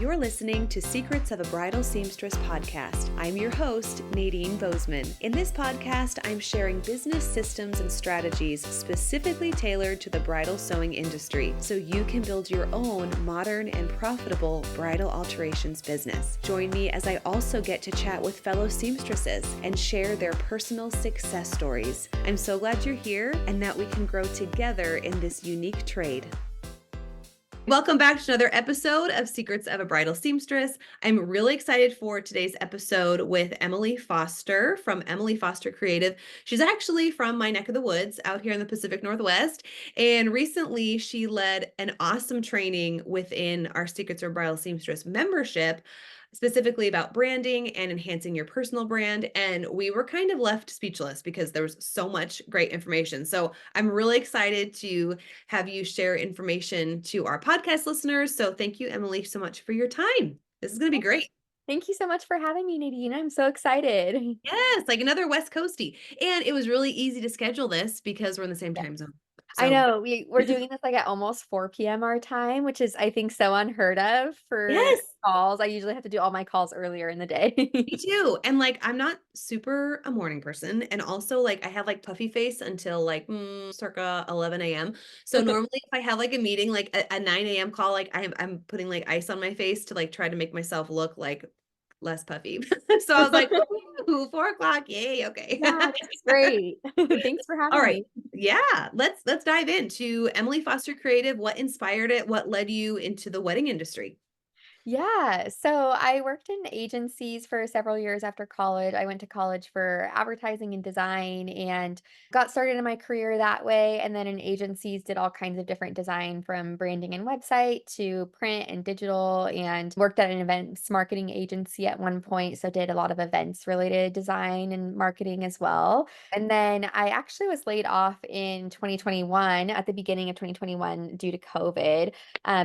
You're listening to Secrets of a Bridal Seamstress podcast. I'm your host, Nadine Bozeman. In this podcast, I'm sharing business systems and strategies specifically tailored to the bridal sewing industry so you can build your own modern and profitable bridal alterations business. Join me as I also get to chat with fellow seamstresses and share their personal success stories. I'm so glad you're here and that we can grow together in this unique trade. Welcome back to another episode of Secrets of a Bridal Seamstress. I'm really excited for today's episode with Emily Foster from Emily Foster Creative. She's actually from my neck of the woods out here in the Pacific Northwest. And recently she led an awesome training within our Secrets of a Bridal Seamstress membership, specifically about branding and enhancing your personal brand. And we were kind of left speechless because there was so much great information. So I'm really excited to have you share information to our podcast listeners. So thank you, Emily, so much for your time. This is going to be great. Thank you so much for having me, Nadine. I'm so excited. Yes, like another West Coastie. And it was really easy to schedule this because we're in the same Yeah. time zone. I So know we're doing this like at almost 4 p.m. our time, which is I think so unheard of for yes, calls. I usually have to do all my calls earlier in the day. me too. And like, I'm not super a morning person. And also like, I have like puffy face until like circa 11 a.m. So normally if I have like a meeting, like a 9 a.m. call, like I'm putting like ice on my face to like try to make myself look like less puffy. So I was like, ooh, 4 o'clock. Yay. Okay. Yeah, that's great. Thanks for All having right. me. Yeah. Let's dive into Emily Foster Creative. What inspired it? What led you into the wedding industry? Yeah, so I worked in agencies for several years after college. I went to college for advertising and design and got started in my career that way. And then in agencies, did all kinds of different design from branding and website to print and digital, and worked at an events marketing agency at one point. So did a lot of events related design and marketing as well. And then I actually was laid off in 2021, at the beginning of 2021, due to COVID,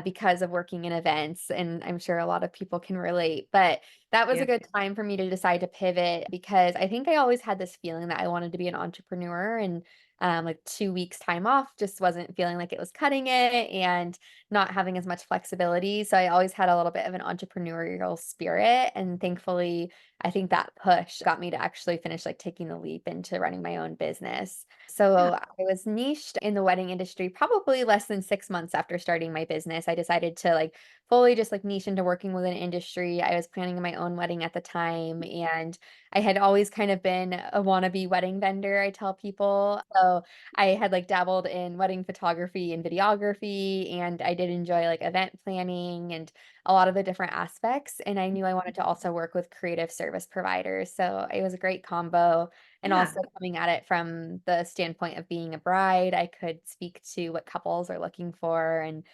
because of working in events. And I'm sure a lot of people can relate. But that was Yeah. a good time for me to decide to pivot because I think I always had this feeling that I wanted to be an entrepreneur. And like 2 weeks time off just wasn't feeling like it was cutting it and not having as much flexibility. So I always had a little bit of an entrepreneurial spirit. And thankfully, I think that push got me to actually finish like taking the leap into running my own business. So Yeah. I was niched in the wedding industry probably less than 6 months after starting my business. I decided to like fully just like niche into working with an industry. I was planning my own wedding at the time, and I had always kind of been a wannabe wedding vendor, I tell people. So I had like dabbled in wedding photography and videography, and I did enjoy like event planning and a lot of the different aspects. And I knew I wanted to also work with creative service providers. So it was a great combo. And Yeah. also coming at it from the standpoint of being a bride, I could speak to what couples are looking for and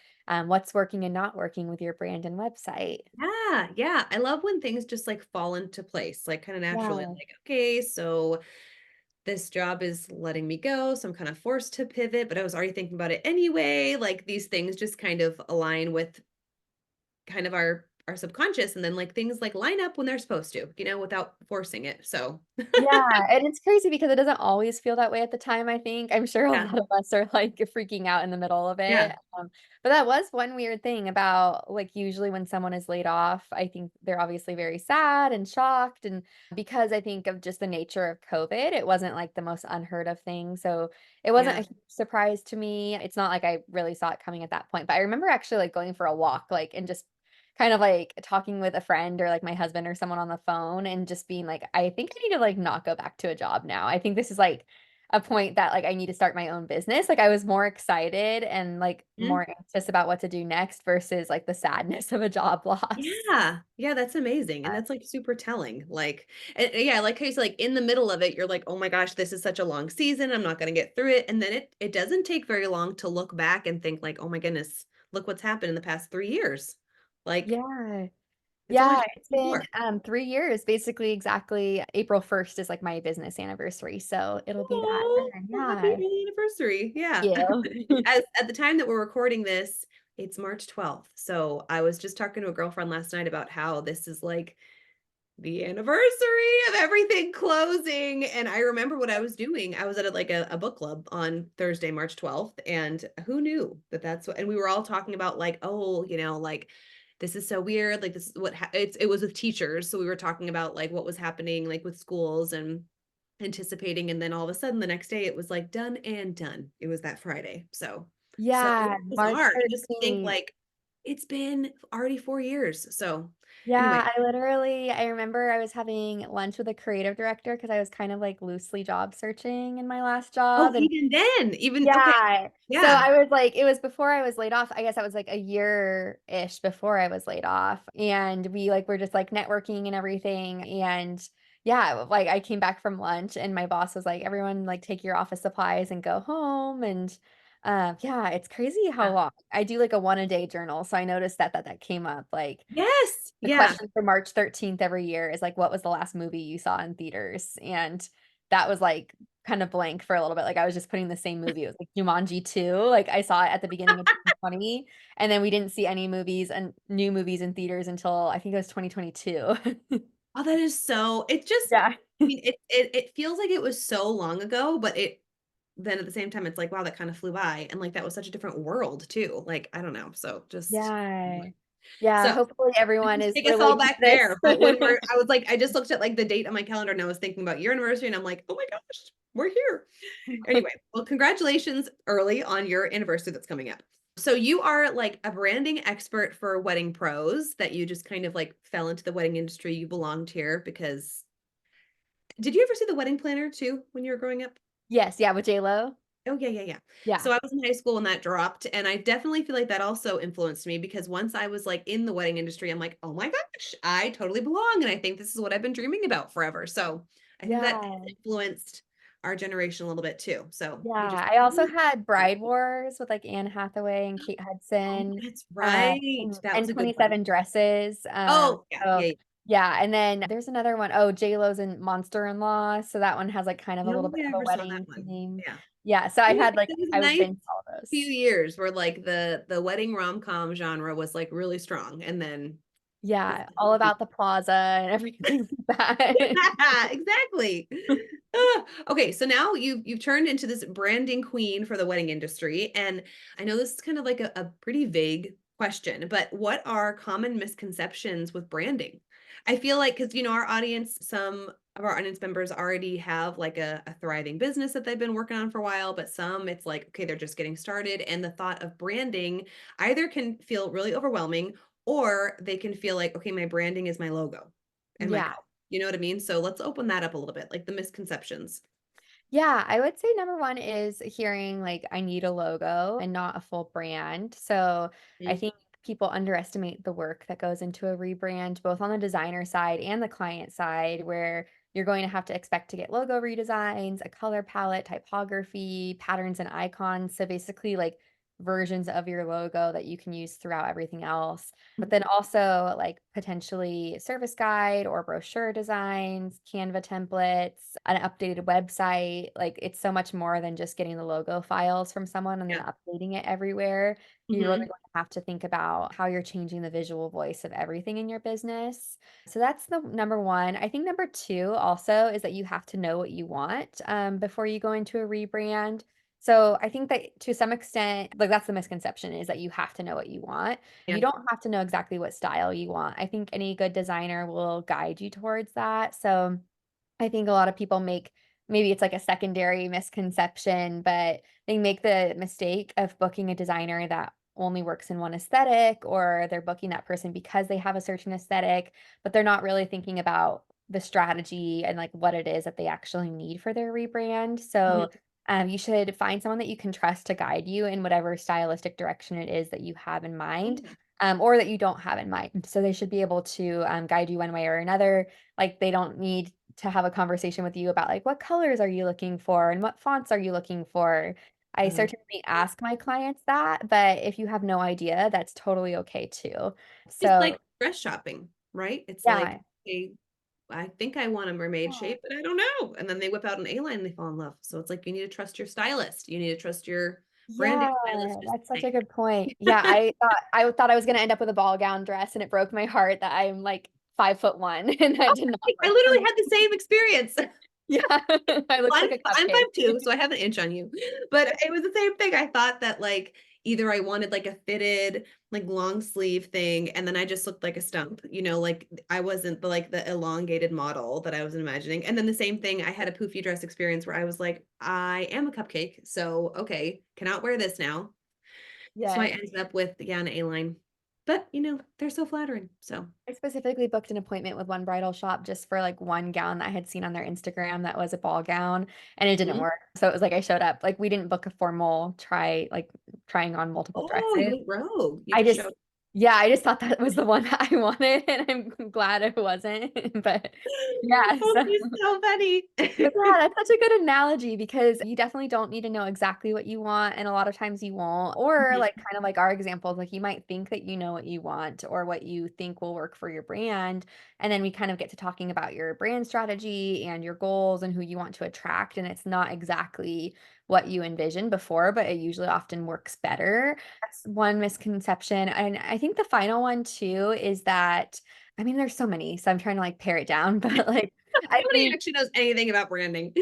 what's working and not working with your brand and website. Yeah. Yeah. I love when things just like fall into place, like kind of naturally. Yeah. Like, okay, so this job is letting me go. So I'm kind of forced to pivot, but I was already thinking about it anyway. Like these things just kind of align with kind of our subconscious, and then like things like line up when they're supposed to, without forcing it. So Yeah, and it's crazy because it doesn't always feel that way at the time, I think. I'm sure a yeah. lot of us are, like, freaking out in the middle of Yeah. it, but that was one weird thing about, like, usually when someone is laid off, I think they're obviously very sad and shocked, and because I think of just the nature of COVID, it wasn't, like, the most unheard of thing, so it wasn't Yeah. a huge surprise to me. It's not like I really saw it coming at that point, but I remember actually, like, going for a walk, like, and just kind of, like, talking with a friend or, like, my husband or someone on the phone and just being like, "I think I need to, like, not go back to a job now. I think this is, like, a point that, like, I need to start my own business." Like, I was more excited and, like, Mhm. more anxious about what to do next versus, like, the sadness of a job loss. Yeah. Yeah, that's amazing. And that's like super telling. Like, and yeah, like how you said, like in the middle of it, you're like, oh my gosh, this is such a long season. I'm not gonna get through it. And then it doesn't take very long to look back and think like, oh my goodness, look what's happened in the past 3 years. Like Yeah. it's only Yeah, just it's been, more. 3 years, basically exactly April 1st is, like, my business anniversary, so it'll be that Oh, then, well, happy yeah. early anniversary. Yeah. Yeah. As at the time that we're recording this, it's March 12th. So I was just talking to a girlfriend last night about how this is like the anniversary of everything closing. And I remember what I was doing. I was at a book club on Thursday, March 12th. And who knew that that's what, and we were all talking about like, oh, like this is so weird. Like this is what it was with teachers. So we were talking about like what was happening like with schools and anticipating. And then all of a sudden the next day it was like done and done. It was that Friday. So Yeah, March bizarre. And just to think 13th. like it's been already 4 years. So anyway. Yeah, I remember I was having lunch with a creative director because I was kind of like loosely job searching in my last Oh, job. And even then, even okay. yeah. So Yeah. I was like, it was before I was laid off. I guess that was like a year-ish before I was laid off. And we like were just like networking and everything. And yeah, like I came back from lunch and my boss was like, everyone like take your office supplies and go home. And yeah, it's crazy how Yeah. long I do like a one a day journal. So I noticed that came up. Like Yes. the Yeah. question for March 13th every year is like, what was the last movie you saw in theaters? And that was like kind of blank for a little bit. Like I was just putting the same movie. It was like Jumanji 2. Like I saw it at the beginning of 2020, and then we didn't see any movies and new movies in theaters until I think it was 2022. Oh, that is so it just Yeah. I mean, it feels like it was so long ago, but it then at the same time, it's like, wow, that kind of flew by. And like that was such a different world too. Like, I don't know. So just Yeah. Yeah. so Hopefully everyone just is take us all relating to back there. But when this. I was like, I just looked at like the date on my calendar and I was thinking about your anniversary and I'm like, oh my gosh, we're here. Anyway, well, congratulations early on your anniversary that's coming up. So you are like a branding expert for wedding pros that you just kind of like fell into the wedding industry. You belonged here because did you ever see The Wedding Planner too when you were growing up? Yes. Yeah. With J-Lo. Oh, yeah, yeah, yeah. Yeah. So I was in high school when that dropped, and I definitely feel like that also influenced me because once I was like in the wedding industry, I'm like, oh my gosh, I totally belong. And I think this is what I've been dreaming about forever. So I think that Yeah. influenced our generation a little bit too. So you just, Yeah, I also had Bride Wars with like Anne Hathaway and Kate oh, Hudson, that's right. That and was a good one. 27 Dresses. Oh, yeah, So yeah, yeah. yeah, and then there's another one. Oh, J-Lo's in Monster-in-Law. So that one has like kind of I a don't little think bit I of a ever saw that wedding one. theme. Yeah. Yeah, so I Yeah, had like it was a I would nice binge all few those. years where like the wedding rom-com genre was like really strong. And then Yeah, all about the plaza and everything like that. yeah, exactly. Okay, so now you've turned into this branding queen for the wedding industry, and I know this is kind of like a pretty vague question, but what are common misconceptions with branding? I feel like because our audience, some of our audience members already have like a thriving business that they've been working on for a while, but some it's like, okay, they're just getting started, and the thought of branding either can feel really overwhelming or they can feel like, okay, my branding is my logo and my Yeah. color. You know what I mean? So let's open that up a little bit, like the misconceptions. Yeah, I would say number one is hearing like I need a logo and not a full brand. So I Mm, think people underestimate the work that goes into a rebrand, both on the designer side and the client side, where you're going to have to expect to get logo redesigns, a color palette, typography, patterns, and icons. So basically, like versions of your logo that you can use throughout everything else. But then also like potentially service guide or brochure designs, Canva templates, an updated website. Like it's so much more than just getting the logo files from someone and then yeah. updating it everywhere. You're really Hmm. going to have to think about how you're changing the visual voice of everything in your business. So that's the number one. I think number two also is that you have to know what you want before you go into a rebrand. So I think that to some extent, like that's the misconception is that you have to know what you want. Yeah. You don't have to know exactly what style you want. I think any good designer will guide you towards that. So I think a lot of people make maybe it's like a secondary misconception, but they make the mistake of booking a designer that only works in one aesthetic, or they're booking that person because they have a certain aesthetic, but they're not really thinking about the strategy and like what it is that they actually need for their rebrand. So Mhm. you should find someone that you can trust to guide you in whatever stylistic direction it is that you have in mind, Yeah. or that you don't have in mind. So they should be able to guide you one way or another. Like they don't need to have a conversation with you about like what colors are you looking for and what fonts are you looking for. I Uh, certainly ask my clients that, but if you have no idea, that's totally okay too. it's like So dress shopping, right? It's like, yeah. hey, I think I want a mermaid Yeah. shape, but I don't know. And then they whip out an A-line and they fall in love. So it's like you need to trust your stylist. You need to trust your branding Yeah, stylist just that's such the a good point. Yeah, I thought I was gonna end up with a ball gown dress and it broke my heart that I'm like 5'1" and that did not I work for literally me. had the same experience. Yeah. I looked Well, like a I'm cupcake. 5'2", so I have an inch on you. But it was the same thing. I thought that like, either I wanted like a fitted, like long sleeve thing, and then I just looked like a stump, like I wasn't the elongated model that I was imagining. And then the same thing, I had a poofy dress experience where I was like, I am a cupcake, so okay, cannot wear this now. So I Yes. ended up with, yeah, an A-line. But, they're so flattering. So, I specifically booked an appointment with one bridal shop just for like one gown that I had seen on their Instagram that was a ball gown and it didn't mhm. work. So it was like I showed up, like we didn't book a formal trying on multiple Oh, dresses. you went rogue. You I just just showed. yeah, I just thought that was the one that I wanted and I'm glad it wasn't. But yeah, Oh, so it's so funny. but yeah, that's such a good analogy because you definitely don't need to know exactly what you want, and a lot of times you won't. Or Mhm. like kind of like our examples, like you might think that you know what you want or what you think will work for your brand, and then we kind of get to talking about your brand strategy and your goals and who you want to attract, and it's not exactly what you envisioned before, but it usually often works better. That's one misconception. And I think the final one too is that I mean, there's so many, so I'm trying to like pare it down, but like I Nobody think actually knows anything about branding.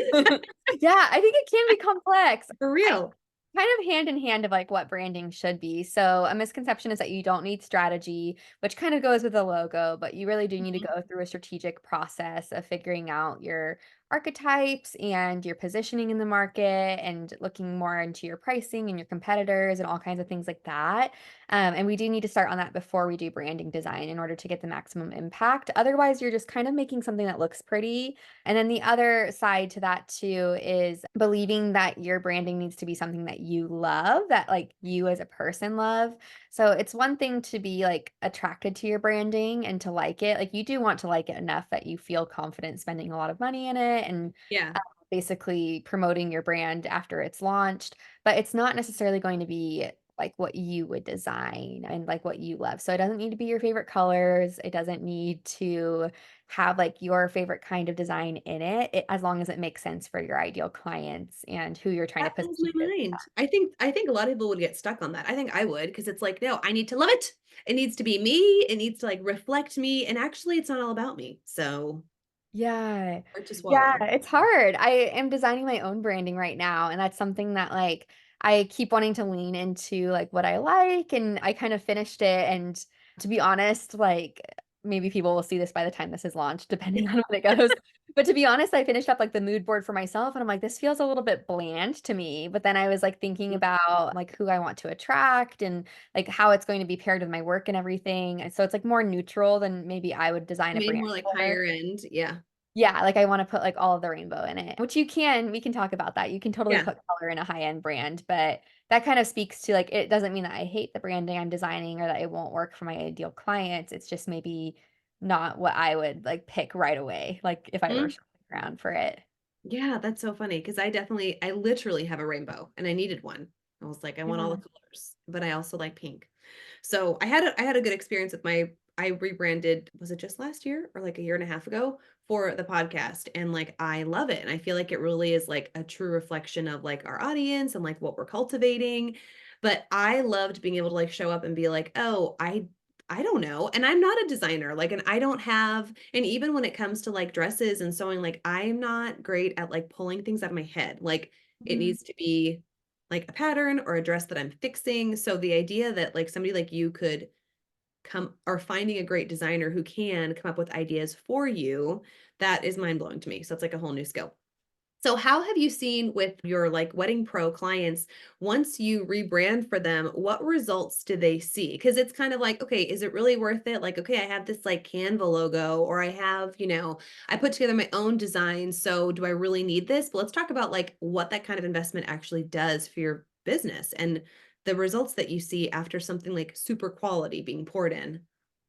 yeah, I think it can be complex. For I real. kind of hand in hand of like what branding should be. So a misconception is that you don't need strategy, which kind of goes with the logo, but you really do need to Mhm. go through a strategic process of figuring out your archetypes and your positioning in the market and looking more into your pricing and your competitors and all kinds of things like that. And we do need to start on that before we do branding design in order to get the maximum impact. Otherwise, you're just kind of making something that looks pretty and then the other side to that too is believing that your branding needs to be something that you love, that like you as a person love. So it's one thing to be like attracted to your branding and to like it. Like you do want to like it enough that you feel confident spending a lot of money in it and Yeah. basically promoting your brand after it's launched, but it's not necessarily going to be like what you would design and like what you love. So it doesn't need to be your favorite colors. It doesn't need to have like your favorite kind of design in it, as long as it makes sense for your ideal clients and who you're trying to That position blows my your business mind. I think a lot of people would get stuck on that. I think I would because it's like, no, I need to love it. It needs to be me. It needs to like reflect me. And actually it's not all about me. So Yeah. hard to Yeah, swallow. it's hard. I am designing my own branding right now, and that's something that, like, I keep wanting to lean into, like, what I like, and I kind of finished it, and to be honest, like, maybe people will see this by the time this is launched, depending on when it goes. But to be honest, I finished up, like, the mood board for myself, and I'm like, "This feels a little bit bland to me." But then I was, like, thinking about, like, who I want to attract and, like, how it's going to be paired with my work and everything, and so it's, like, more neutral than maybe I would design a Made brand more like for. higher end. Yeah. Yeah, like, I wanna put, like, all of the rainbow in it, which we can talk about that. You can totally Yeah. put color in a high-end brand, but that kind of speaks to, like it doesn't mean that I hate the branding I'm designing or that it won't work for my ideal clients. It's just maybe not what I would, like, pick right away, like, if I were Mhm. shopping around for it. Yeah, that's so funny because I literally have a rainbow and I needed one. I was like, I want all the Yeah. colors, but I also like pink. So I had a good experience with I rebranded, was it just last year or like a year and a half ago for the podcast? And like I love it. And I feel like it really is like a true reflection of like our audience and like what we're cultivating. But I loved being able to like show up and be like, oh, I don't know. And I'm not a designer. Like, and I don't have, and even when it comes to like dresses and sewing, like I'm not great at like pulling things out of my head. Like it Mhm. needs to be like a pattern or a dress that I'm fixing. So the idea that like somebody like you could come or finding a great designer who can come up with ideas for you, that is mind blowing to me. So it's like a whole new skill. So how have you seen with your like wedding pro clients once you rebrand for them, what results do they see? Because it's kind of like, okay, is it really worth it? Like, okay, I have this like Canva logo or I have, I put together my own design. So do I really need this? But let's talk about like what that kind of investment actually does for your business and the results that you see after something like super quality being poured in.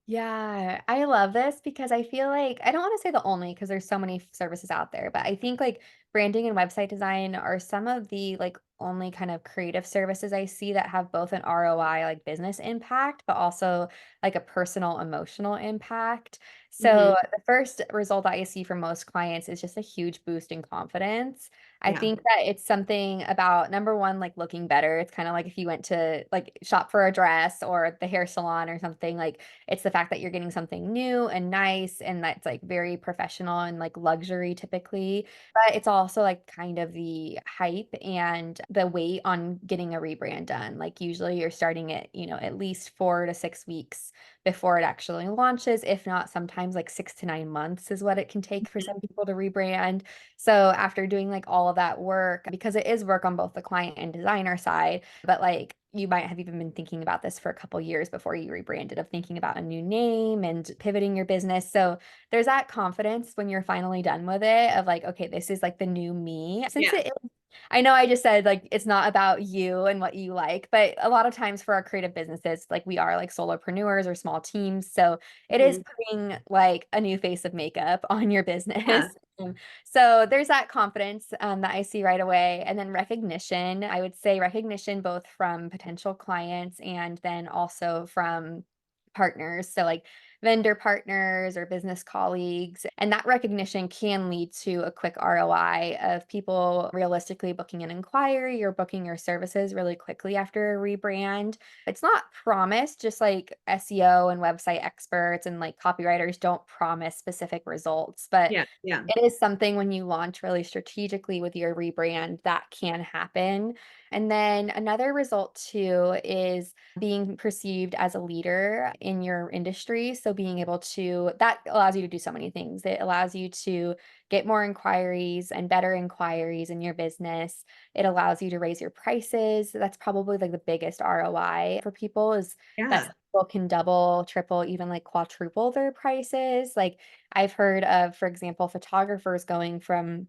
Yeah, I love this because I feel like I don't wanna say the only because there's so many services out there, but I think, like, branding and website design are some of the, like, only kind of creative services I see that have both an ROI, like, business impact, but also, like, a personal emotional impact. Hmm. So, the first result that I see from most clients is just a huge boost in confidence. I Yeah. think that it's something about number one, like looking better. It's kind of like if you went to like shop for a dress or the hair salon or something, like it's the fact that you're getting something new and nice and that's like very professional and like luxury typically. But it's also like kind of the hype and the wait on getting a rebrand done. Like usually you're starting it, at least 4 to 6 weeks before it actually launches. If not, sometimes like 6 to 9 months is what it can take for some people to rebrand. So after doing like all of that work, because it is work on both the client and designer side, but like you might have even been thinking about this for a couple years before you rebranded, of thinking about a new name and pivoting your business. So there's that confidence when you're finally done with it of like, okay, this is like the new me. Since Yeah. it is, I know I just said like it's not about you and what you like, but a lot of times for our creative businesses, like we are like solopreneurs or small teams. So it is Mhm. putting like a new face of makeup on your business. Yeah. So there's that confidence that I see right away. And then recognition, I would say recognition both from potential clients and then also from partners. So like vendor partners or business colleagues. And that recognition can lead to a quick ROI of people realistically booking an inquiry or booking your services really quickly after a rebrand. It's not promised, just like SEO and website experts and like copywriters don't promise specific results, but Yeah. Yeah. it is something when you launch really strategically with your rebrand that can happen. And then another result too is being perceived as a leader in your industry. So being able to, that allows you to do so many things. It allows you to get more inquiries and better inquiries in your business. It allows you to raise your prices. That's probably like the biggest ROI for people is that Yeah. people can double, triple, even like quadruple their prices. Like I've heard of, for example, photographers going from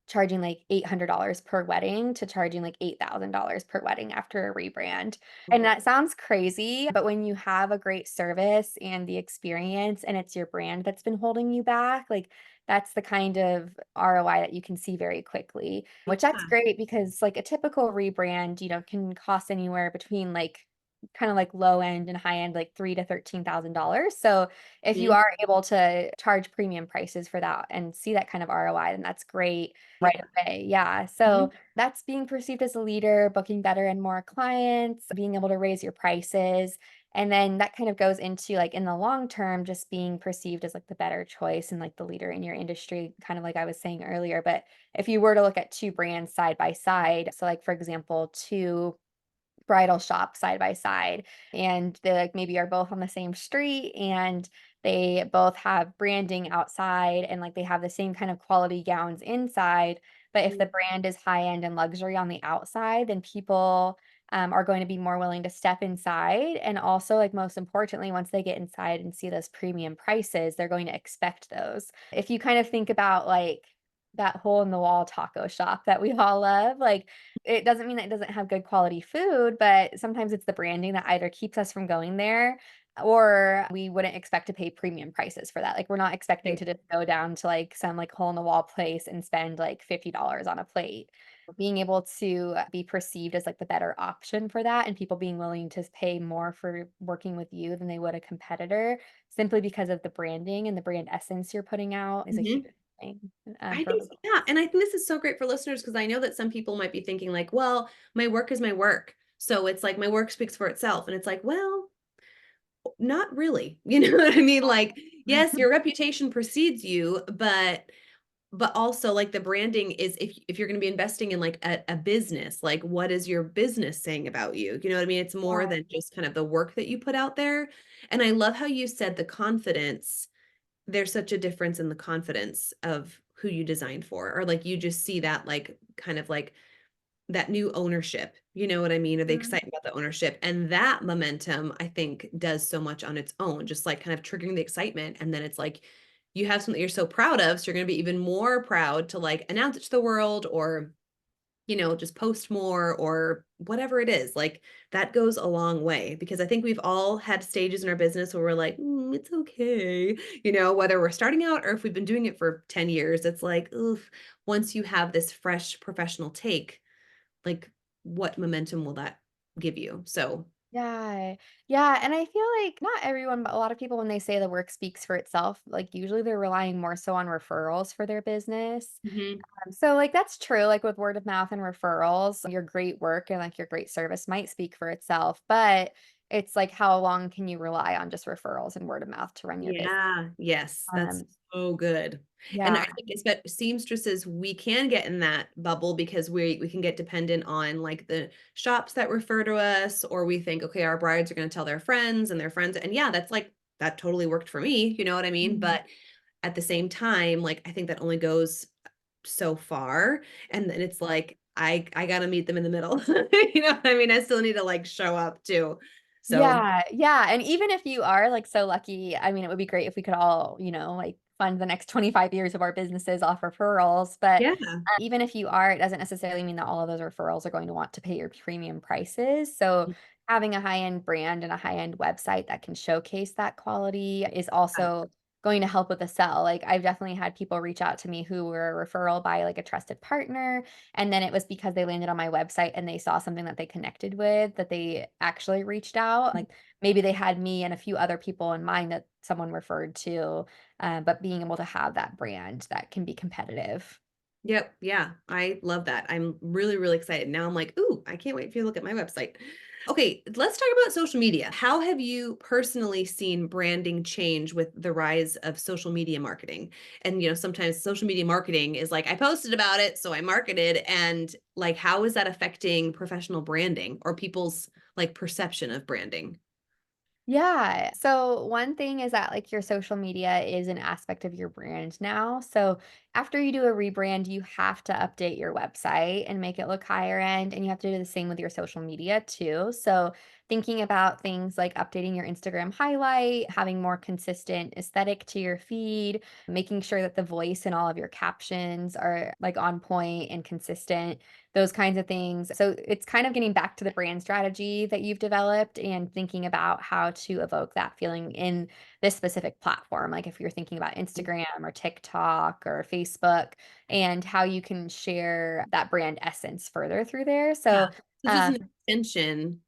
charging like $800 per wedding to charging like $8,000 per wedding after a rebrand. And that sounds crazy, but when you have a great service and the experience and it's your brand that's been holding you back, like that's the kind of ROI that you can see very quickly, which that's Yeah. great because like a typical rebrand, can cost anywhere between like kind of like low end and high end, like $3,000 to $13,000. So if you Mhm. are able to charge premium prices for that and see that kind of ROI, then that's great Yeah. right away. Yeah. So Mhm. that's being perceived as a leader, booking better and more clients, being able to raise your prices. And then that kind of goes into like in the long term, just being perceived as like the better choice and like the leader in your industry, kind of like I was saying earlier. But if you were to look at two brands side by side, so like for example, two bridal shop side by side and they like maybe are both on the same street and they both have branding outside and like they have the same kind of quality gowns inside, but if the brand is high end and luxury on the outside, then people are going to be more willing to step inside. And also, like, most importantly, once they get inside and see those premium prices, they're going to expect those. If you kind of think about like that hole in the wall taco shop that we all love, like it doesn't mean that it doesn't have good quality food, but sometimes it's the branding that either keeps us from going there or we wouldn't expect to pay premium prices for that. Like we're not expecting Right. to just go down to like some like hole in the wall place and spend like $50 on a plate. Being able to be perceived as like the better option for that and people being willing to pay more for working with you than they would a competitor simply because of the branding and the brand essence you're putting out is a huge Mhm. thing I for think, results. yeah, and I think this is so great for listeners because I know that some people might be thinking like, well, my work is my work. So it's like my work speaks for itself. And it's like, well, not really. You know what I mean? Like, yes, your reputation precedes you, but also like the branding is if you're going to be investing in like a business, like what is your business saying about you? You know what I mean? It's more Yeah. than just kind of the work that you put out there. And I love how you said the confidence. There's such a difference in the confidence of who you design for, or like you just see that like kind of like that new ownership, you know what I mean? Or the Mhm. excitement about the ownership. And that momentum, I think, does so much on its own, just like kind of triggering the excitement. And then it's like you have something you're so proud of. So you're going to be even more proud to like announce it to the world or, just post more or whatever it is. Like that goes a long way because I think we've all had stages in our business where we're like, it's okay. Whether we're starting out or if we've been doing it for 10 years, it's like, oof, once you have this fresh professional take, like what momentum will that give you? So Yeah. Yeah, and I feel like not everyone, but a lot of people when they say the work speaks for itself, like usually they're relying more so on referrals for their business. Mhm. So like that's true, like with word of mouth and referrals, your great work and like your great service might speak for itself, but it's like how long can you rely on just referrals and word of mouth to run your business? Yeah, yes, that's Um, so good. And I yeah. think it's that seamstresses, we can get in that bubble because we can get dependent on like the shops that refer to us, or we think, okay, our brides are going to tell their friends and their friends. And yeah, that's like that totally worked for me, you know what I mean? Mhm. But at the same time, like I think that only goes so far. And then it's like I gotta meet them in the middle. You know what I mean? I still need to like show up too. So Yeah, yeah, and even if you are, like, so lucky, I mean, it would be great if we could all, like, fund the next 25 years of our businesses off referrals, but, yeah. even if you are, it doesn't necessarily mean that all of those referrals are going to want to pay your premium prices, so having a high-end brand and a high-end website that can showcase that quality is also going to help with the sell, like, I've definitely had people reach out to me who were a referral by, like, a trusted partner, and then it was because they landed on my website and they saw something that they connected with that they actually reached out. Like maybe they had me and a few other people in mind that someone referred to, but being able to have that brand that can be competitive. Yep. Yeah. I love that. I'm really, really excited. Now I'm like, ooh, I can't wait for you to look at my website. Okay, let's talk about social media. How have you personally seen branding change with the rise of social media marketing? And sometimes social media marketing is like, I posted about it, so I marketed. And like, how is that affecting professional branding or people's like perception of branding? Yeah. So one thing is that like your social media is an aspect of your brand now. So after you do a rebrand, you have to update your website and make it look higher end. And you have to do the same with your social media too. So thinking about things like updating your Instagram highlight, having more consistent aesthetic to your feed, making sure that the voice and all of your captions are like on point and consistent, those kinds of things. So it's kind of getting back to the brand strategy that you've developed and thinking about how to evoke that feeling in this specific platform. Like if you're thinking about Instagram or TikTok or Facebook and how you can share that brand essence further through there. Yeah. So, This is um, an extension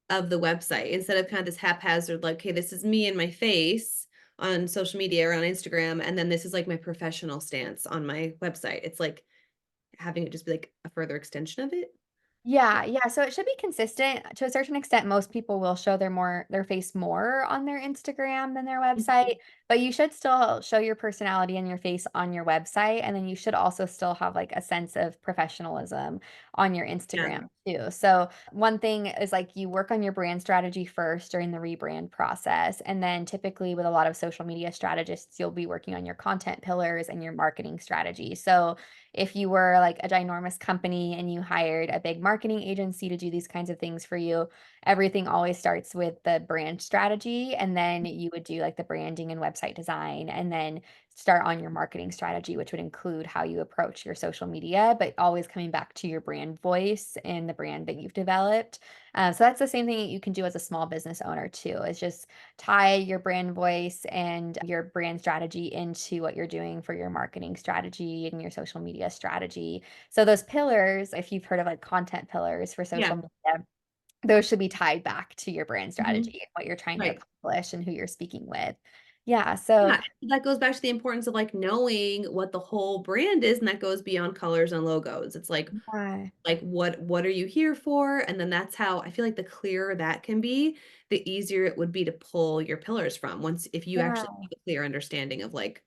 of the website instead of kind of this haphazard, like, okay, this is me and my face on social media or on Instagram, and then this is like my professional stance on my website. It's like having it just be like a further extension of it. yeah, yeah, so it should be consistent. To a certain extent, most people will show their face more on their Instagram than their website, Mhm. but you should still show your personality and your face on your website, and then you should also still have, like, a sense of professionalism on your Yeah. Instagram too. So, one thing is, like, you work on your brand strategy first during the rebrand process, and then typically with a lot of social media strategists, you'll be working on your content pillars and your marketing strategy. So, if you were like a ginormous company and you hired a big marketing agency to do these kinds of things for you, everything always starts with the brand strategy. And then you would do like the branding and website design, and then start on your marketing strategy, which would include how you approach your social media, but always coming back to your brand voice and the brand that you've developed. So that's the same thing that you can do as a small business owner too, is just tie your brand voice and your brand strategy into what you're doing for your marketing strategy and your social media strategy. So those pillars, if you've heard of like content pillars for social Yeah. media, those should be tied back to your brand Mhm. strategy and what you're trying to Right. accomplish and who you're speaking with. Yeah, so Yeah. That goes back to the importance of like knowing what the whole brand is, and that goes beyond colors and logos. It's yeah, like what are you here for? And then that's how I feel like the clearer that can be, the easier it would be to pull your pillars from once if you actually yeah. have a clear understanding of like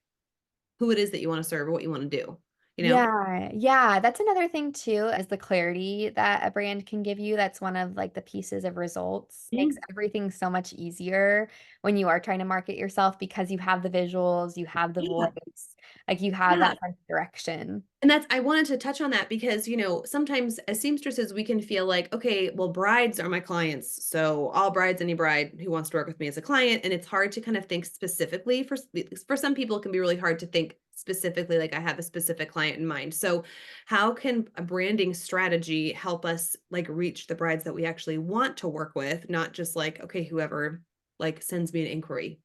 who it is that you want to serve or what you want to do, you know? Yeah, yeah, that's another thing too, is the clarity that a brand can give you. That's one of like the pieces of results. Makes Mhm. everything so much easier when you are trying to market yourself because you have the visuals, you have the Yeah. voice, like you have Yeah. that sense of direction. And that's I wanted to touch on that because, sometimes as seamstresses, we can feel like, okay, well, brides are my clients. So all brides, any bride who wants to work with me as a client. And it's hard to kind of think specifically for some people, it can be really hard to think specifically, like I have a specific client in mind. So how can a branding strategy help us like reach the brides that we actually want to work with, not just like, okay, whoever like sends me an inquiry?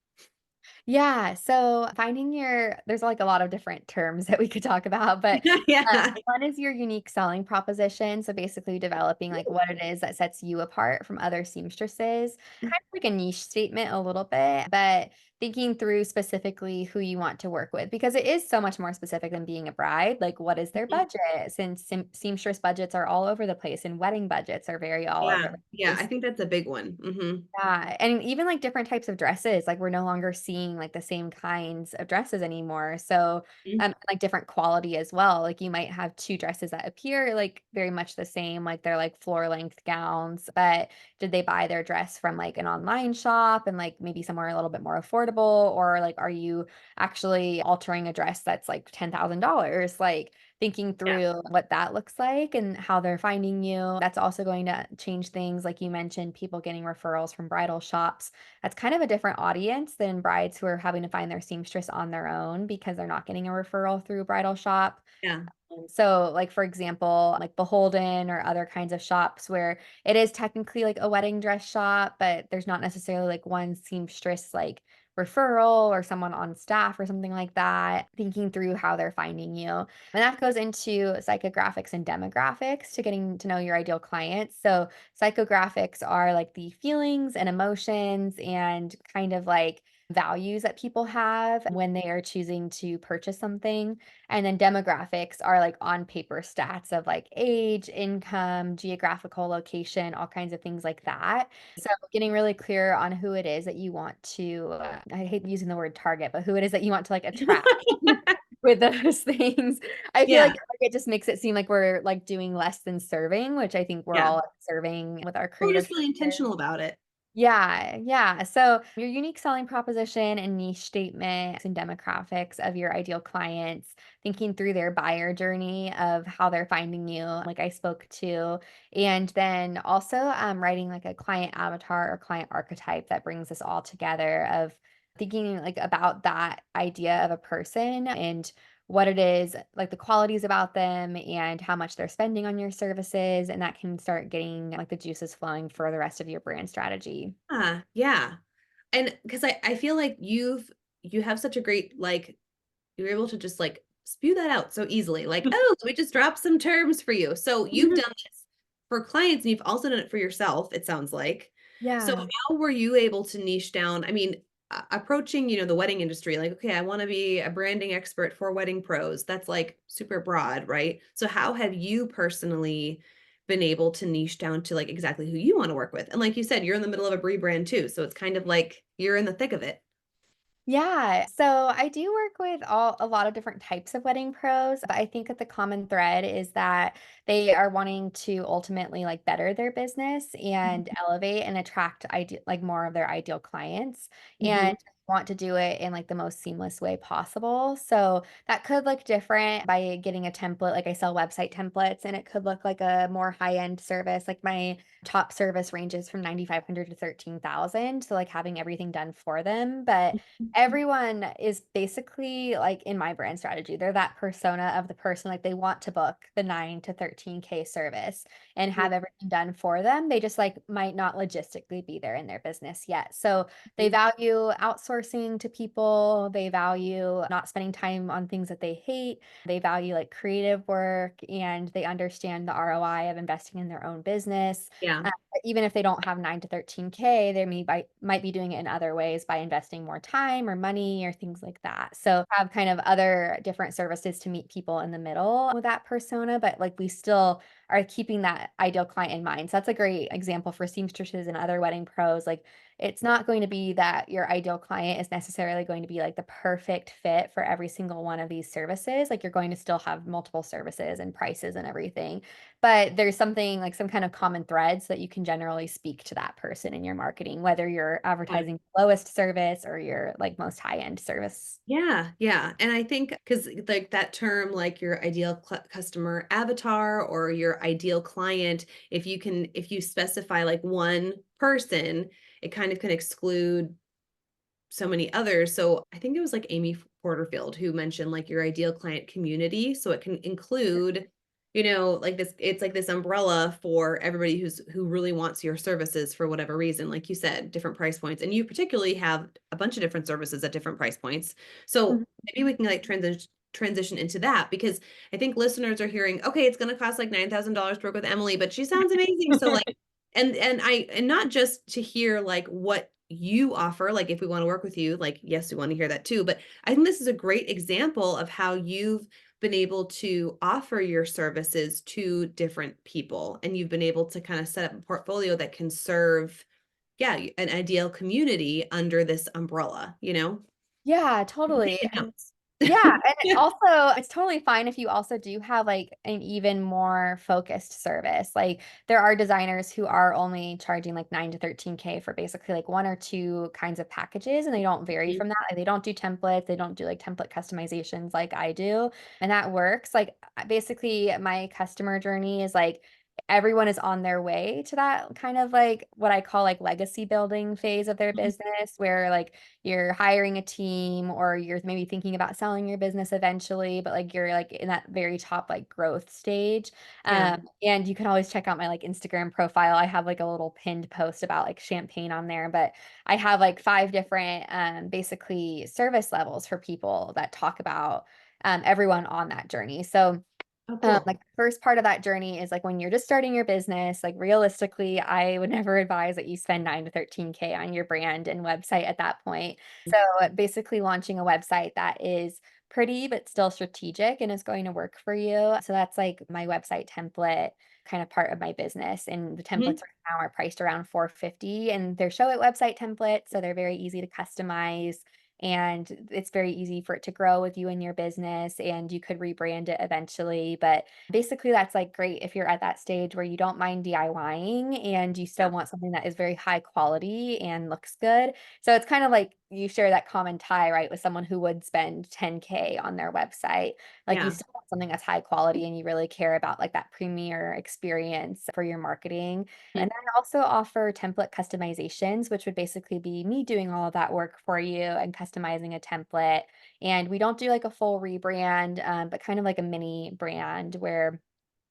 Yeah, so finding your there's like a lot of different terms that we could talk about, but Yeah. one is your unique selling proposition. So basically developing like what it is that sets you apart from other seamstresses, kind of like a niche statement a little bit, but thinking through specifically who you want to work with because it is so much more specific than being a bride. Like, what is their budget? Since seamstress budgets are all over the place and wedding budgets are very all over Yeah. the Yeah. I place. think that's a big one. Yeah, and even, like, different types of dresses, like, we're no longer seeing, like, the same kinds of dresses anymore, so, Mhm. like, different quality as well, like, you might have 2 dresses that appear, like, very much the same, like, they're, like, floor-length gowns, but did they buy their dress from, like, an online shop and, like, maybe somewhere a little bit more affordable, or, like, are you actually altering a dress that's, like, $10,000? Like, thinking Yeah. through what that looks like and how they're finding you. That's also going to change things. Like you mentioned, people getting referrals from bridal shops. That's kind of a different audience than brides who are having to find their seamstress on their own because they're not getting a referral through a bridal shop. Yeah. So, like, for example, like Beholden or other kinds of shops where it is technically like a wedding dress shop, but there's not necessarily like one seamstress like referral or someone on staff or something like that, thinking through how they're finding you. And that goes into psychographics and demographics to getting to know your ideal clients. So, psychographics are like the feelings and emotions and kind of like values that people have when they are choosing to purchase something. And then demographics are like on paper stats of like age, income, geographical location, all kinds of things like that. So getting really clear on who it is that you want to, I hate using the word target, but who it is that you want to like attract with those things. I feel Yeah. like it just makes it seem like we're like doing less than serving, which I think we're Yeah. all serving with our We're creative just really intentional about it. yeah, yeah. So your unique selling proposition and niche statements and demographics of your ideal clients, thinking through their buyer journey of how they're finding you, like I spoke to, and then also writing like a client avatar or client archetype that brings us all together of thinking like about that idea of a person and what it is, like the qualities about them and how much they're spending on your services. And that can start getting like the juices flowing for the rest of your brand strategy. Yeah. And because I feel like you have such a great like you're able to just like spew that out so easily. Like, oh, we just dropped some terms for you. So you've Mhm. done this for clients and you've also done it for yourself, it sounds like. So Yeah. how were you able to niche down? I mean, approaching, the wedding industry, like, okay, I want to be a branding expert for wedding pros. That's like super broad, right? So how have you personally been able to niche down to like exactly who you want to work with? And like you said, you're in the middle of a rebrand too. So it's kind of like you're in the thick of it. Yeah, so I do work with a lot of different types of wedding pros, but I think that the common thread is that they are wanting to ultimately like better their business and elevate and attract like more of their ideal clients Mhm. and want to do it in like the most seamless way possible. So that could look different by getting a template, like I sell website templates, and it could look like a more high-end service. Like my top service ranges from 9,500 to 13,000. So like having everything done for them. But everyone is basically like in my brand strategy. They're that persona of the person like they want to book the 9 to 13K service and Yeah. have everything done for them. They just like might not logistically be there in their business yet. So they Mhm. value outsourcing to people. They value not spending time on things that they hate. They value like creative work and they understand the ROI of investing in their own business. Yeah. Even if they don't have 9 to 13K, they might be doing it in other ways by investing more time or money or things like that. So have kind of other different services to meet people in the middle with that persona, but like we still are keeping that ideal client in mind. So that's a great example for seamstresses and other wedding pros. Like it's not going to be that your ideal client is necessarily going to be like the perfect fit for every single one of these services. Like you're going to still have multiple services and prices and everything. But there's something like some kind of common thread so that you can generally speak to that person in your marketing, whether you're advertising the lowest service or your like most high-end service. Yeah, yeah, and I think because like, that term, like, your ideal customer avatar or your ideal client, if you specify, like, one person, it kind of can exclude so many others, so I think it was, like, Amy Porterfield who mentioned, like, your ideal client community, so it can include, like this, it's like this umbrella for everybody who really wants your services for whatever reason, like you said, different price points. And you particularly have a bunch of different services at different price points. So maybe we can like transition into that, because I think listeners are hearing, okay, it's going to cost like $9,000 to work with Emily, but she sounds amazing. So like, and not just to hear like what you offer, like if we want to work with you, like, yes, we want to hear that too. But I think this is a great example of how you've been able to offer your services to different people, and you've been able to kind of set up a portfolio that can serve, yeah, an ideal community under this umbrella. Yeah, totally. Taking And notes. yeah, and it also it's totally fine if you also do have like an even more focused service. Like there are designers who are only charging like 9 to 13K for basically like one or two kinds of packages, and they don't vary Mhm. from that. Like they don't do templates, they don't do like template customizations like I do, and that works. Like basically my customer journey is like everyone is on their way to that kind of like what I call like legacy building phase of their business, where like you're hiring a team or you're maybe thinking about selling your business eventually, but like you're like in that very top like growth stage. Yeah. And you can always check out my like Instagram profile. I have like a little pinned post about like champagne on there, but I have like five different basically service levels for people that talk about everyone on that journey. So Oh, cool. like the first part of that journey is like when you're just starting your business, like realistically, I would never advise that you spend 9 to 13K on your brand and website at that point. So basically launching a website that is pretty but still strategic and is going to work for you. So that's like my website template kind of part of my business. And the templates Mhm. right now are priced around 450 and they're show it website templates. So they're very easy to customize and it's very easy for it to grow with you and your business and you could rebrand it eventually, but basically that's like great if you're at that stage where you don't mind DIYing and you still Yeah. want something that is very high quality and looks good. So it's kind of like you share that common tie, right, with someone who would spend 10K on their website. Like you Yeah. still want something that's high quality and you really care about like that premier experience for your marketing. Mhm. And then I also offer template customizations, which would basically be me doing all of that work for you and customizing a template. And we don't do like a full rebrand, but kind of like a mini brand where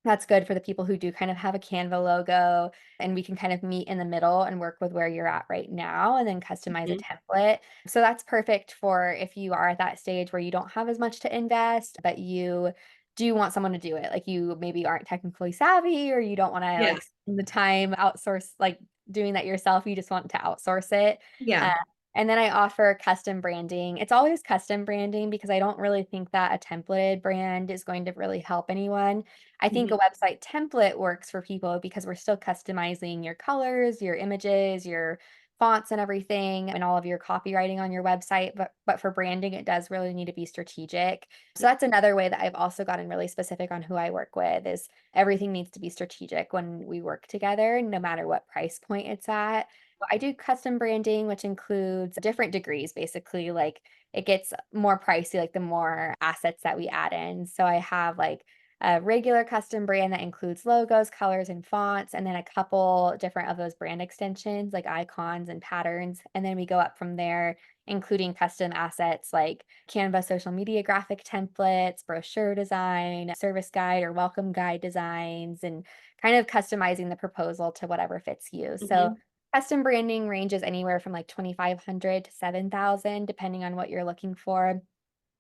that's good for the people who do kind of have a Canva logo, and we can kind of meet in the middle and work with where you're at right now and then customize a Mhm. template. So that's perfect for if you are at that stage where you don't have as much to invest, but you do want someone to do it. Like you maybe aren't technically savvy or you don't want to Yeah. like spend the time outsource like doing that yourself. You just want to outsource it. Yeah. Uh, and then I offer custom branding. It's always custom branding because I don't really think that a templated brand is going to really help anyone. I think Mhm. a website template works for people because we're still customizing your colors, your images, your fonts and everything and all of your copywriting on your website, but for branding it does really need to be strategic. So that's another way that I've also gotten really specific on who I work with is everything needs to be strategic when we work together no matter what price point it's at. I do custom branding, which includes different degrees, basically. Like it gets more pricey, like the more assets that we add in. So I have like a regular custom brand that includes logos, colors, and fonts, and then a couple different of those brand extensions like icons and patterns. And then we go up from there, including custom assets like Canva social media graphic templates, brochure design, service guide or welcome guide designs, and kind of customizing the proposal to whatever fits you. So Mhm. custom branding ranges anywhere from like 2,500 to 7,000, depending on what you're looking for.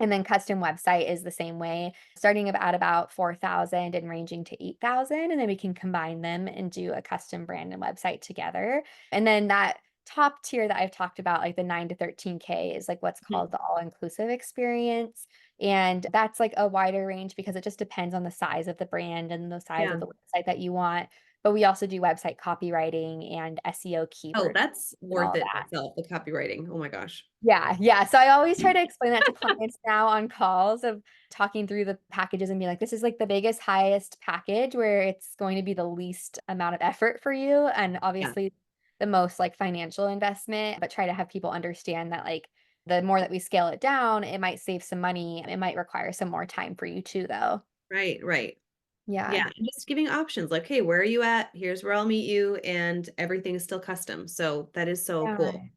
And then custom website is the same way, starting at about 4,000 and ranging to 8,000, and then we can combine them and do a custom brand and website together. And then that top tier that I've talked about, like the 9 to 13K is like what's Mhm. called the all-inclusive experience. And that's like a wider range because it just depends on the size of the brand and the size of Yeah. the website that you want. But we also do website copywriting and SEO Oh, keyword that's and all worth of it in that. itself, the copywriting. Oh my gosh. Yeah, yeah, so I always try to explain that to clients now on calls of talking through the packages and be like, "This is, like, the biggest, highest package where it's going to be the least amount of effort for you, and Yeah. obviously the most, like, financial investment," but try to have people understand that, like, the more that we scale it down, it might save some money, it might require some more time for you too, though. Right, right. Yeah, Yeah. and just giving options like, "Hey, where are you at? Here's where I'll meet you," and everything is still custom. So that is so Yeah. cool.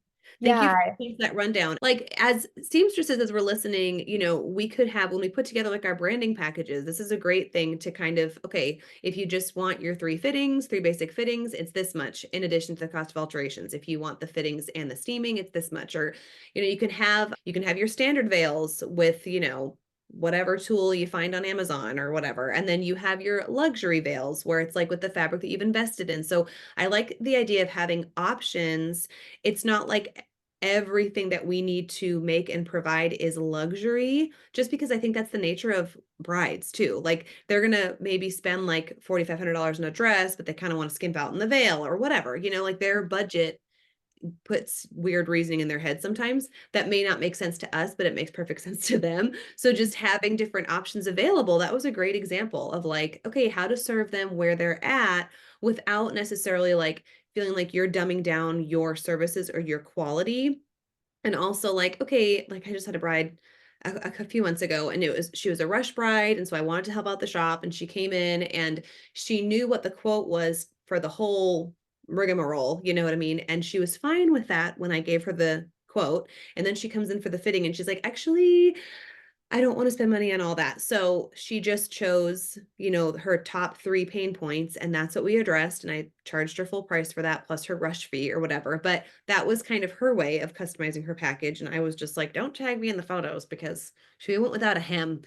Thank you for Yeah. giving us that rundown. Like, as seamstresses, as we're listening, we could have when we put together like our branding packages, this is a great thing to kind of, okay, if you just want your three basic fittings, it's this much in addition to the cost of alterations. If you want the fittings and the steaming, it's this much. Or, you can have your standard veils with, whatever tool you find on Amazon or whatever. And then you have your luxury veils where it's like with the fabric that you've invested in. So I like the idea of having options. It's not like everything that we need to make and provide is luxury, just because I think that's the nature of brides too. Like they're gonna maybe spend like $4,500 in a dress, but they kind of want to skimp out in the veil or whatever, like their budget puts weird reasoning in their head sometimes that may not make sense to us, but it makes perfect sense to them. So just having different options available, that was a great example of like, okay, how to serve them where they're at without necessarily like feeling like you're dumbing down your services or your quality. And also like, okay, like I just had a bride a few months ago, and she was a rush bride, and so I wanted to help out the shop, and she came in and she knew what the quote was for the whole rigmarole, you know what I mean? And she was fine with that when I gave her the quote. And then she comes in for the fitting and she's like, actually, I don't wanna spend money on all that. So she just chose, her top 3 pain points, and that's what we addressed, and I charged her full price for that plus her rush fee or whatever, but that was kind of her way of customizing her package, and I was just like, "Don't tag me in the photos," because she went without a hem,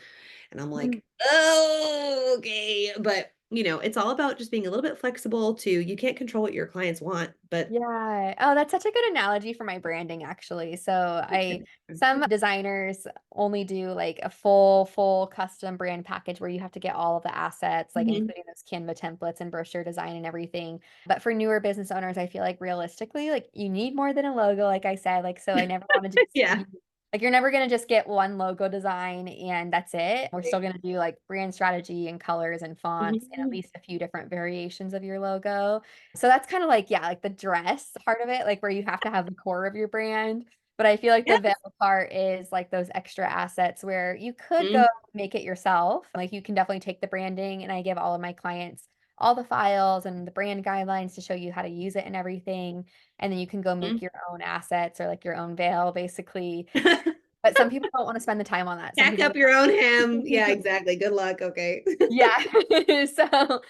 and I'm like, "Oh, okay." But, it's all about just being a little bit flexible too. You can't control what your clients want, but Yeah. Oh, that's such a good analogy for my branding actually. So I some designers only do like a full custom brand package where you have to get all of the assets, like Mhm. including those Canva templates and brochure design and everything. But for newer business owners, I feel like realistically, like you need more than a logo, like I said. Like so I never want to just give Yeah. you like you're never gonna just get one logo design and that's it. We're Right. still gonna do like brand strategy and colors and fonts and at Mhm. least a few different variations of your logo. So that's kinda like, yeah, like the dress part of it, like where you have to have the core of your brand, but I feel like the veil Yes. part is like those extra assets where you could Mhm. go make it yourself. Like you can definitely take the branding and I give all of my clients all the files and the brand guidelines to show you how to use it and everything, and then you can go make Mhm. your own assets or like your own veil basically. But some people don't wanna spend the time on that. Some Tack people up your own hem. Yeah, exactly. Good luck, okay. Yeah. So,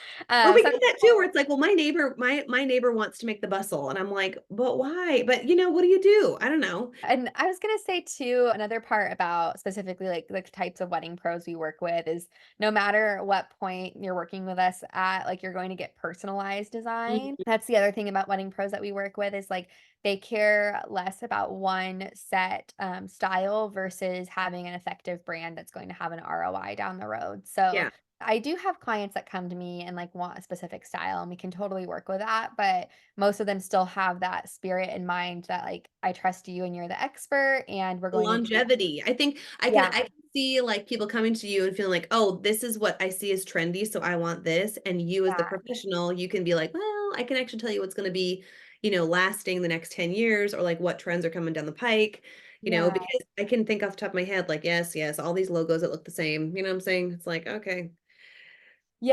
Or we some get that too, where people it's like, well, my neighbor wants to make the bustle, and I'm like, but why? But what do you do? I don't know. And I was gonna say too, another part about specifically like the types of wedding pros we work with is no matter what point you're working with us at, like you're going to get personalized design. Mhm. That's the other thing about wedding pros that we work with is like they care less about one set style versus having an effective brand that's going to have an ROI down the road. So Yeah. I do have clients that come to me and like want a specific style and we can totally work with that, but most of them still have that spirit in mind that like I trust you and you're the expert and we're going to do Longevity. I think I can yeah, I can see, like, people coming to you and feeling like, "Oh, this is what I see as trendy, so I want this," and you as the yeah, professional, you can be like, "Well, I can actually tell you what's gonna be, lasting the next 10 years or, like, what trends are coming down the pike," yeah, because I can think off the top of my head, like, yes, yes, all these logos that look the same, you know what I'm saying? It's like, okay.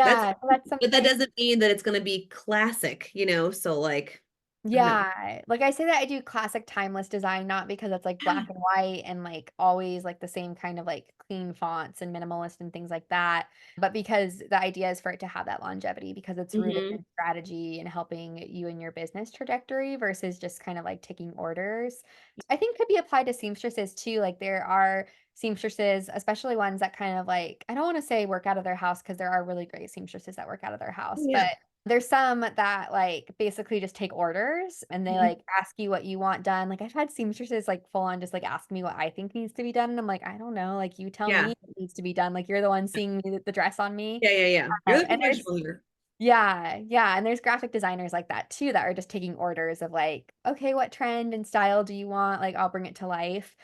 That's yeah. So that's but that something doesn't mean that it's gonna be classic, so, like, I don't know. yeah, like, I say that I do classic timeless design, not because it's, like, black and white and, like, always, like, the same kind of, like, clean fonts and minimalist and things like that, but because the idea is for it to have that longevity because it's rooted Mhm. in strategy and helping you in your business trajectory versus just kind of, like, taking orders. I think could be applied to seamstresses too, like, there are seamstresses, especially ones that kind of, like I don't wanna say work out of their house because there are really great seamstresses that work out of their house, Yeah. but there's some that, like, basically just take orders and they, Mhm. like, ask you what you want done. Like, I've had seamstresses, like, full on just, like, ask me what I think needs to be done, and I'm like, "I don't know, like, you tell Yeah. me what needs to be done, like, you're the one seeing me the dress on me." Yeah, yeah, yeah. You're the And there's professional here. yeah, yeah, and there's graphic designers like that too that are just taking orders of like, "Okay, what trend and style do you want? Like, I'll bring it to life."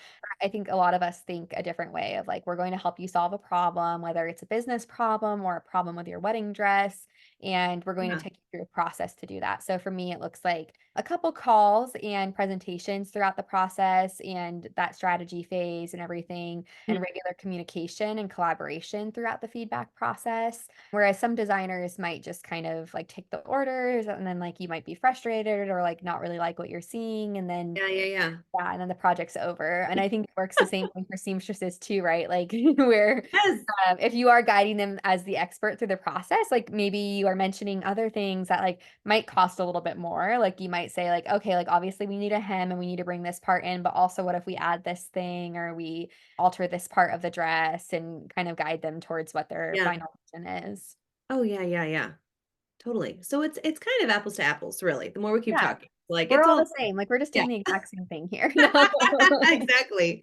I think a lot of us think a different way of like, we're going to help you solve a problem, whether it's a business problem or a problem with your wedding dress, and we're going to Yeah. take you through a process to do that. So for me, it looks like a couple calls and presentations throughout the process and that strategy phase and everything, and regular communication and collaboration throughout the feedback process. Whereas some designers might just kind of like take the orders and then like you might be frustrated or like not really like what you're seeing. And then Yeah, yeah, yeah. yeah, and then the project's over, and I think it works the same way for seamstresses too, right? Like, where, Yes. if you are guiding them as the expert through the process, like, maybe you are mentioning other things that, like, might cost a little bit more, like, you might say, like, "Okay, like, obviously, we need a hem and we need to bring this part in, but also what if we add this thing or we alter this part of the dress," and kind of guide them towards what their Yeah. final vision is. Oh, yeah, yeah, yeah. Totally. So it's kind of apples to apples, really. The more we keep Yeah, talking, like we're it's all all the same, like, we're just yeah. doing the exact same thing here. No. Exactly.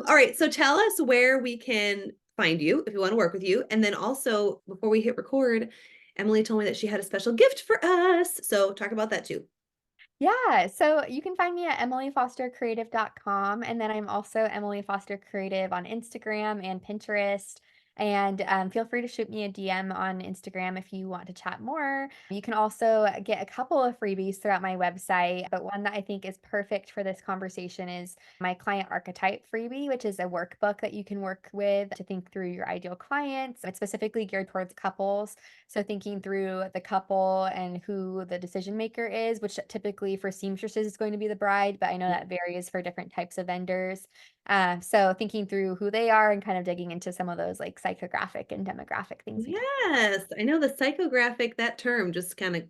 All right, so tell us where we can find you if we want to work with you. And then also, before we hit record, Emily told me that she had a special gift for us. So talk about that too. Yeah, so you can find me at emilyfostercreative.com, and then I'm also Emily Foster Creative on Instagram and Pinterest. And feel free to shoot me a DM on Instagram if you want to chat more. You can also get a couple of freebies throughout my website, but one that I think is perfect for this conversation is my client archetype freebie, which is a workbook that you can work with to think through your ideal clients. It's specifically geared towards couples, so thinking through the couple and who the decision maker is, which typically for seamstresses is going to be the bride, but I know that varies for different types of vendors. So thinking through who they are and kind of digging into some of those like psychographic and demographic things we talked Yes, I know the psychographic, that term just kind of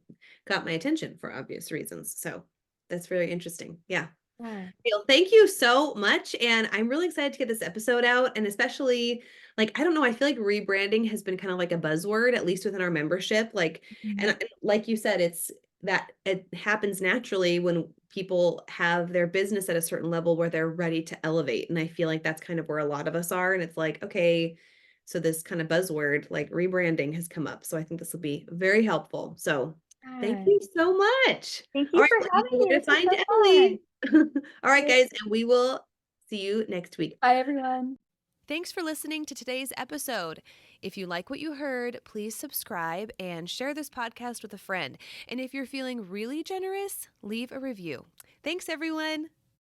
got my attention for obvious reasons. So that's very interesting. Yeah. about. Well, thank you so much. And I'm really excited to get this episode out. And especially, like, I don't know, I feel like rebranding has been kind of like a buzzword, at least within our membership. Like, Yeah. and like you said, it's that it happens naturally when people have their business at a certain level where they're ready to elevate. And I feel like that's kind of where a lot of us are. And it's like, okay, so this kind of buzzword, like rebranding, has come up. So I think this will be very helpful. So thank Yeah. you so much. Thank All you right, for well, you having know me. where to This was find so fun. Emily. All right, guys, and we will see you next week. Bye, everyone. Thanks for listening to today's episode. If you like what you heard, please subscribe and share this podcast with a friend. And if you're feeling really generous, leave a review. Thanks, everyone.